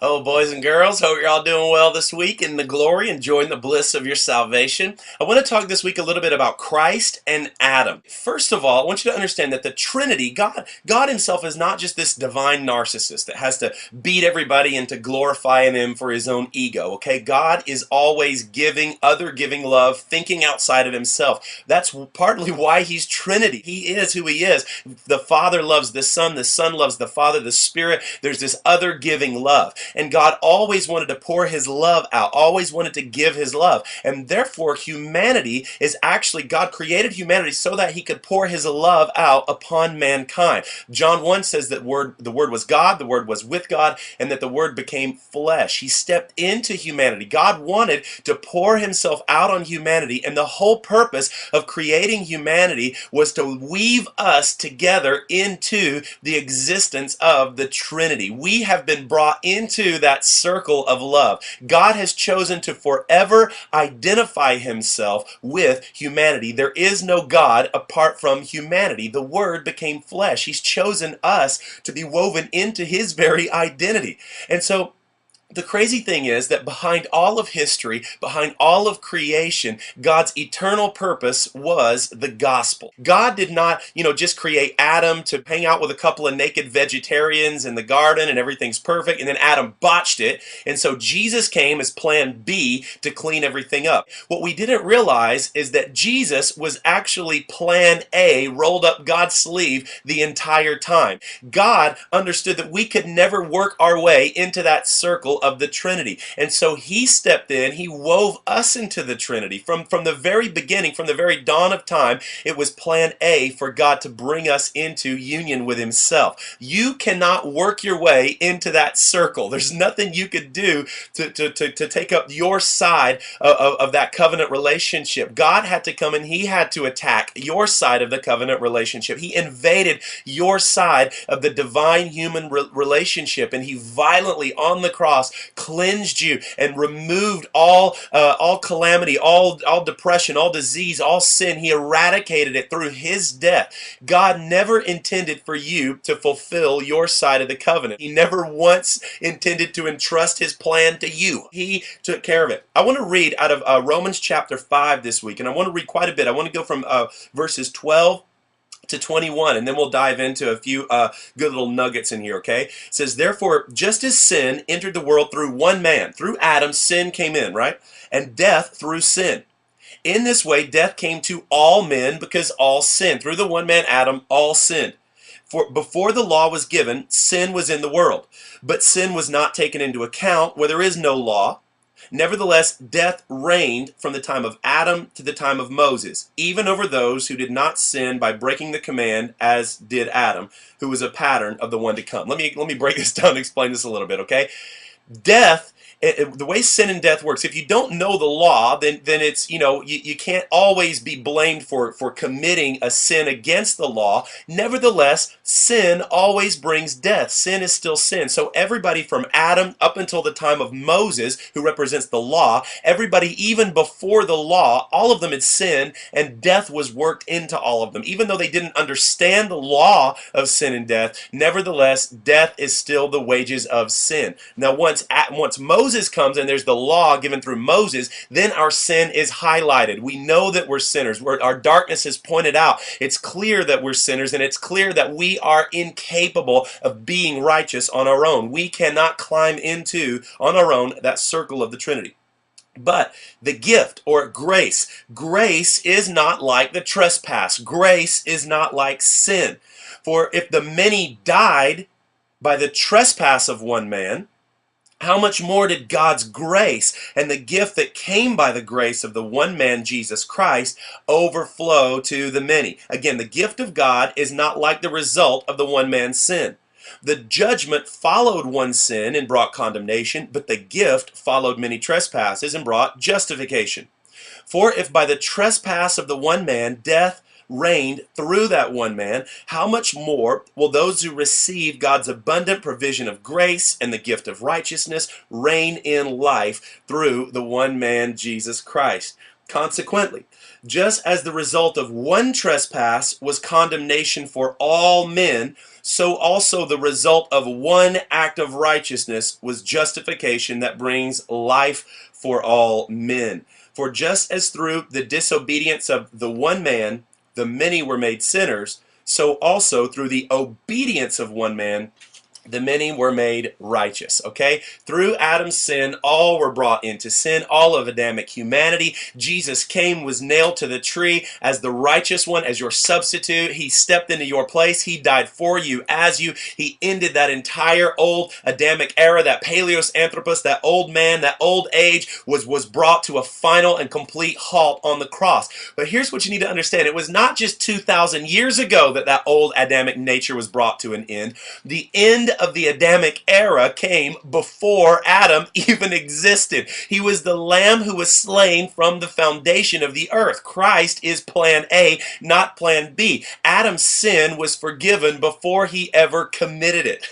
Oh, boys and girls, hope you're all doing well this week in the glory, enjoying the bliss of your salvation. I want to talk this week a little bit about Christ and Adam. First of all, I want you to understand that the Trinity, God Himself is not just this divine narcissist that has to beat everybody into glorifying Him for His own ego, okay? God is always giving, other giving love, thinking outside of Himself. That's partly why He's Trinity. He is who He is. The Father loves the Son loves the Father, the Spirit. There's this other giving love. And God always wanted to pour His love out, always wanted to give His love. And therefore, humanity is actually, God created humanity so that He could pour His love out upon mankind. John 1 says that the Word was God, the Word was with God, and that the Word became flesh. He stepped into humanity. God wanted to pour Himself out on humanity, and the whole purpose of creating humanity was to weave us together into the existence of the Trinity. We have been brought into that circle of love. God has chosen to forever identify Himself with humanity. There is no God apart from humanity. The Word became flesh. He's chosen us to be woven into His very identity. And so the crazy thing is that behind all of history, behind all of creation, God's eternal purpose was the gospel. God did not, just create Adam to hang out with a couple of naked vegetarians in the garden and everything's perfect, and then Adam botched it, and so Jesus came as plan B to clean everything up. What we didn't realize is that Jesus was actually plan A rolled up God's sleeve the entire time. God understood that we could never work our way into that circle of the Trinity. And so He stepped in, He wove us into the Trinity. From the very beginning, from the very dawn of time, it was plan A for God to bring us into union with Himself. You cannot work your way into that circle. There's nothing you could do to take up your side of that covenant relationship. God had to come and He had to attack your side of the covenant relationship. He invaded your side of the divine human relationship, and He violently on the cross cleansed you and removed all calamity, all depression, all disease, all sin. He eradicated it through His death. God never intended for you to fulfill your side of the covenant. He never once intended to entrust His plan to you. He took care of it. I want to read out of Romans chapter 5 this week, and I want to read quite a bit. I want to go from verses 12 to 21, and then we'll dive into a few good little nuggets in here, okay? It says, therefore, just as sin entered the world through one man, through Adam, sin came in, right? And death through sin. In this way, death came to all men because all sinned. Through the one man, Adam, all sinned. For before the law was given, sin was in the world. But sin was not taken into account where there is no law. Nevertheless, death reigned from the time of Adam to the time of Moses, even over those who did not sin by breaking the command, as did Adam, who was a pattern of the one to come. Let me break this down and explain this a little bit, okay? Death, the way sin and death works, if you don't know the law, then it's, you can't always be blamed for committing a sin against the law. Nevertheless, sin always brings death. Sin is still sin. So everybody from Adam up until the time of Moses, who represents the law, everybody even before the law, all of them had sinned, and death was worked into all of them. Even though they didn't understand the law of sin and death, nevertheless, death is still the wages of sin. Now, once Moses comes and there's the law given through Moses, then our sin is highlighted. We know that we're sinners. Our darkness is pointed out. It's clear that we're sinners, and it's clear that we are incapable of being righteous on our own. We cannot climb into, on our own, that circle of the Trinity. But the gift, or grace is not like the trespass. Grace is not like sin. For if the many died by the trespass of one man, how much more did God's grace and the gift that came by the grace of the one man, Jesus Christ, overflow to the many? Again, the gift of God is not like the result of the one man's sin. The judgment followed one sin and brought condemnation, but the gift followed many trespasses and brought justification. For if by the trespass of the one man death reigned through that one man, how much more will those who receive God's abundant provision of grace and the gift of righteousness reign in life through the one man, Jesus Christ? Consequently, just as the result of one trespass was condemnation for all men, so also the result of one act of righteousness was justification that brings life for all men. For just as through the disobedience of the one man the many were made sinners, so also through the obedience of one man the many were made righteous. Okay? Through Adam's sin, all were brought into sin, all of Adamic humanity. Jesus came, was nailed to the tree as the righteous one, as your substitute. He stepped into your place. He died for you, as you. He ended that entire old Adamic era, that Paleos Anthropos, that old man, that old age was brought to a final and complete halt on the cross. But here's what you need to understand. It was not just 2,000 years ago that old Adamic nature was brought to an end. The end of the Adamic era came before Adam even existed. He was the lamb who was slain from the foundation of the earth. Christ is plan A, not plan B. Adam's sin was forgiven before he ever committed it.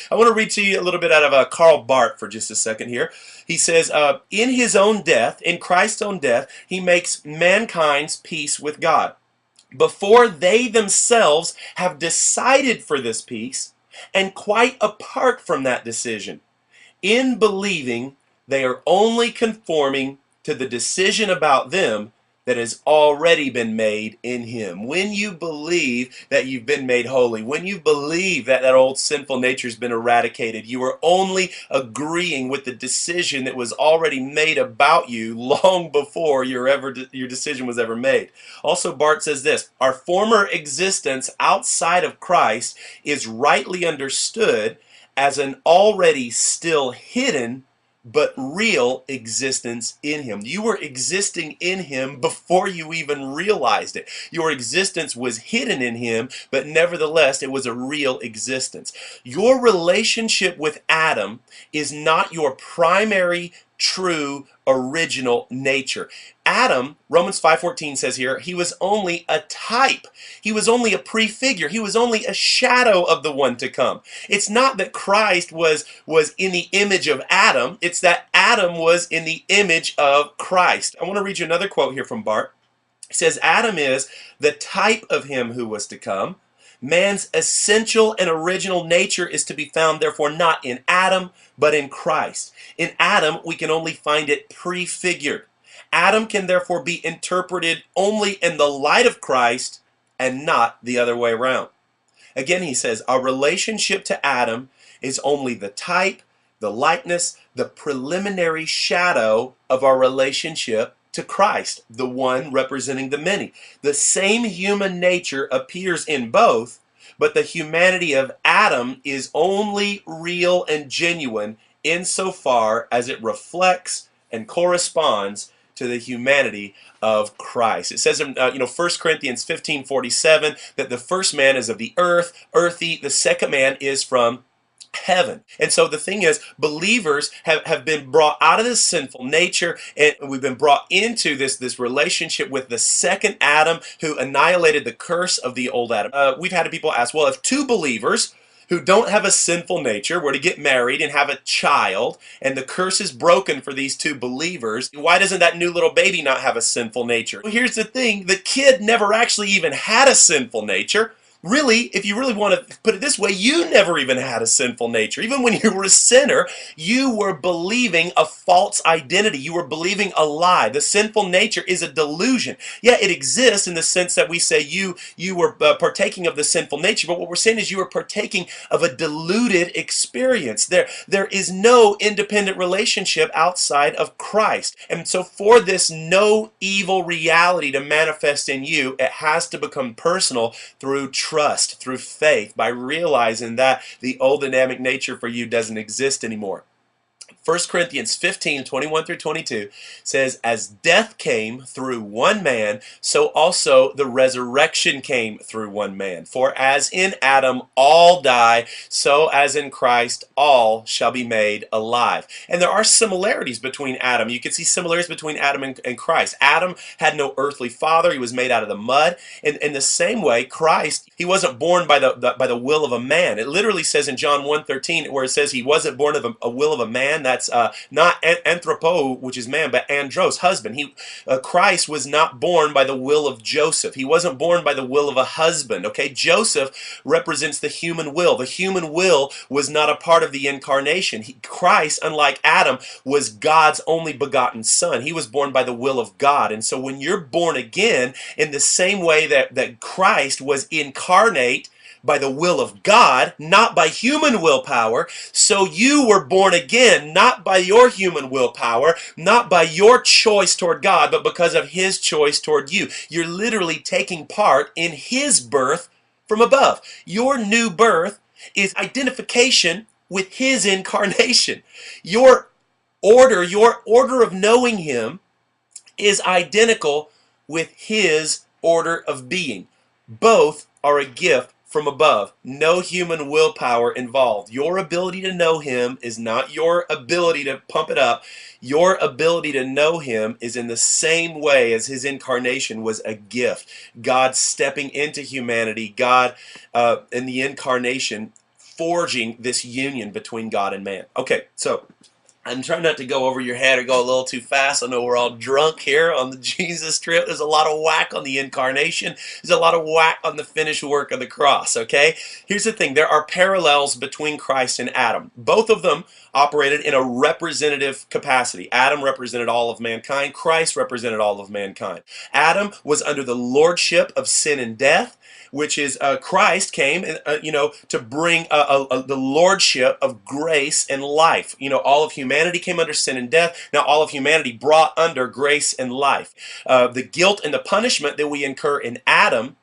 I want to read to you a little bit out of Karl Barth for just a second here. He says, in his own death, in Christ's own death, he makes mankind's peace with God. Before they themselves have decided for this peace, and quite apart from that decision, in believing, they are only conforming to the decision about them that has already been made in him. When you believe that you've been made holy, when you believe that old sinful nature has been eradicated, you are only agreeing with the decision that was already made about you long before your decision was ever made. Also, Barth says this, our former existence outside of Christ is rightly understood as an already still hidden but real existence in him. You were existing in him before you even realized it. Your existence was hidden in him, but nevertheless, it was a real existence. Your relationship with Adam is not your primary, true, original nature. Adam, Romans 5:14 says here, he was only a type. He was only a prefigure. He was only a shadow of the one to come. It's not that Christ was in the image of Adam. It's that Adam was in the image of Christ. I want to read you another quote here from Barth. He says, Adam is the type of him who was to come. Man's essential and original nature is to be found, therefore, not in Adam, but in Christ. In Adam, we can only find it prefigured. Adam can therefore be interpreted only in the light of Christ and not the other way around. Again, he says, our relationship to Adam is only the type, the likeness, the preliminary shadow of our relationship to Christ, the one representing the many. The same human nature appears in both, but the humanity of Adam is only real and genuine insofar as it reflects and corresponds to the humanity of Christ. It says in 1 Corinthians 15:47 that the first man is of the earth, earthy, the second man is from heaven. And so the thing is, believers have been brought out of this sinful nature, and we've been brought into this relationship with the second Adam who annihilated the curse of the old Adam. We've had people ask, well, if two believers who don't have a sinful nature were to get married and have a child, and the curse is broken for these two believers, why doesn't that new little baby not have a sinful nature? Well, here's the thing, the kid never actually even had a sinful nature. Really, if you really want to put it this way, you never even had a sinful nature. Even when you were a sinner, you were believing a false identity. You were believing a lie. The sinful nature is a delusion. Yeah, it exists in the sense that we say you were partaking of the sinful nature, but what we're saying is you were partaking of a deluded experience. There is no independent relationship outside of Christ. And so for this no evil reality to manifest in you, it has to become personal through trust, through faith, by realizing that the old Adamic nature for you doesn't exist anymore. 1 Corinthians 15:21-22 says, as death came through one man, so also the resurrection came through one man. For as in Adam all die, so as in Christ all shall be made alive. And there are similarities between Adam. You can see similarities between Adam and Christ. Adam had no earthly father. He was made out of the mud. And in the same way, Christ, he wasn't born by the will of a man. It literally says in John 1:13, where it says he wasn't born of a will of a man, man. That's not anthropo, which is man, but andros, husband. Christ was not born by the will of Joseph. He wasn't born by the will of a husband. Okay, Joseph represents the human will. The human will was not a part of the incarnation. Christ, unlike Adam, was God's only begotten son. He was born by the will of God. And so when you're born again, in the same way that Christ was incarnate by the will of God, not by human willpower, so you were born again, not by your human willpower, not by your choice toward God, but because of His choice toward you. You're literally taking part in His birth from above. Your new birth is identification with His incarnation. Your order of knowing Him is identical with His order of being. Both are a gift from above. No human willpower involved. Your ability to know Him is not your ability to pump it up. Your ability to know Him is in the same way as His incarnation was a gift. God stepping into humanity, God in the incarnation forging this union between God and man. Okay, so I'm trying not to go over your head or go a little too fast. I know we're all drunk here on the Jesus trip. There's a lot of whack on the incarnation. There's a lot of whack on the finished work of the cross, okay? Here's the thing. There are parallels between Christ and Adam. Both of them operated in a representative capacity. Adam represented all of mankind. Christ represented all of mankind. Adam was under the lordship of sin and death, which is Christ came, to bring the lordship of grace and life. All of humanity came under sin and death. Now all of humanity brought under grace and life. The guilt and the punishment that we incur in Adam,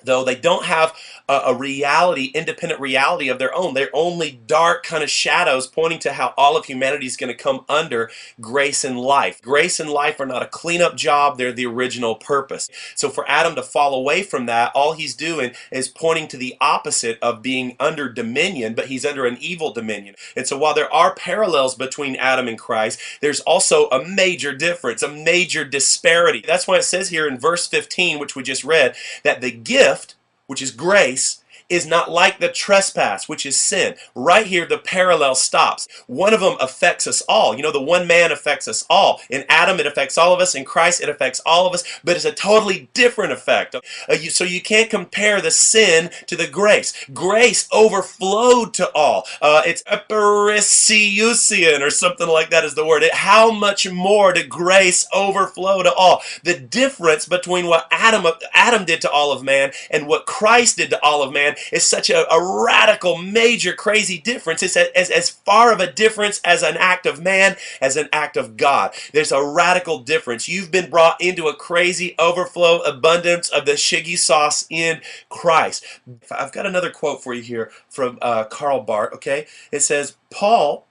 though they don't have a reality, independent reality of their own. They're only dark kind of shadows pointing to how all of humanity is going to come under grace and life. Grace and life are not a cleanup job. They're the original purpose. So for Adam to fall away from that, all he's doing is pointing to the opposite of being under dominion, but he's under an evil dominion. And so while there are parallels between Adam and Christ, there's also a major difference, a major disparity. That's why it says here in verse 15, which we just read, that the gift, which is grace, is not like the trespass, which is sin. Right here, the parallel stops. One of them affects us all. The one man affects us all. In Adam, it affects all of us. In Christ, it affects all of us, but it's a totally different effect. So you can't compare the sin to the grace. Grace overflowed to all. It's eperisiusian or something like that is the word. How much more did grace overflow to all? The difference between what Adam did to all of man and what Christ did to all of man is such a radical, major, crazy difference. It's as far of a difference as an act of man as an act of God. There's a radical difference. You've been brought into a crazy overflow abundance of the shiggy sauce in Christ. I've got another quote for you here from Karl Barth, okay? It says, Paul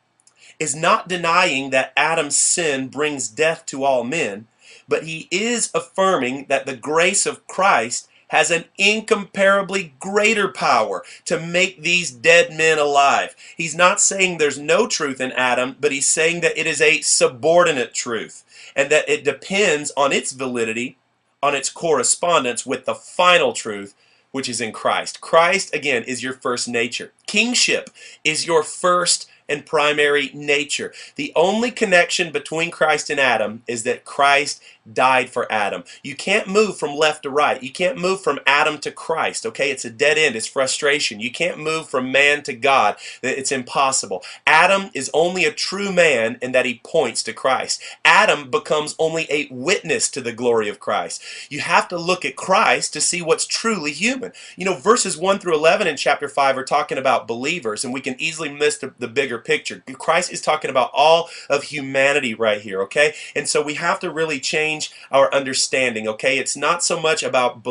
is not denying that Adam's sin brings death to all men, but he is affirming that the grace of Christ has an incomparably greater power to make these dead men alive. He's not saying there's no truth in Adam, but he's saying that it is a subordinate truth and that it depends on its validity, on its correspondence with the final truth, which is in Christ. Christ, again, is your first nature. Kingship is your first and primary nature. The only connection between Christ and Adam is that Christ died for Adam. You can't move from left to right. You can't move from Adam to Christ, okay? It's a dead end. It's frustration. You can't move from man to God. It's impossible. Adam is only a true man in that he points to Christ. Adam becomes only a witness to the glory of Christ. You have to look at Christ to see what's truly human. Verses 1 through 11 in chapter 5 are talking about believers, and we can easily miss the bigger picture. Christ is talking about all of humanity right here, okay? And so we have to really change our understanding, okay? It's not so much about,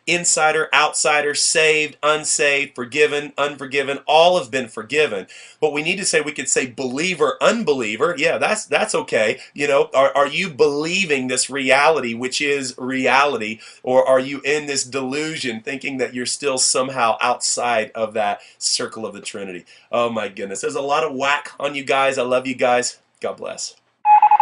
insider, outsider, saved, unsaved, forgiven, unforgiven. All have been forgiven. What we need to say, we could say believer, unbeliever. Yeah, that's okay. Are you believing this reality, which is reality, or are you in this delusion thinking that you're still somehow outside of that circle of the Trinity? Oh my goodness. There's a lot of whack on you guys. I love you guys. God bless.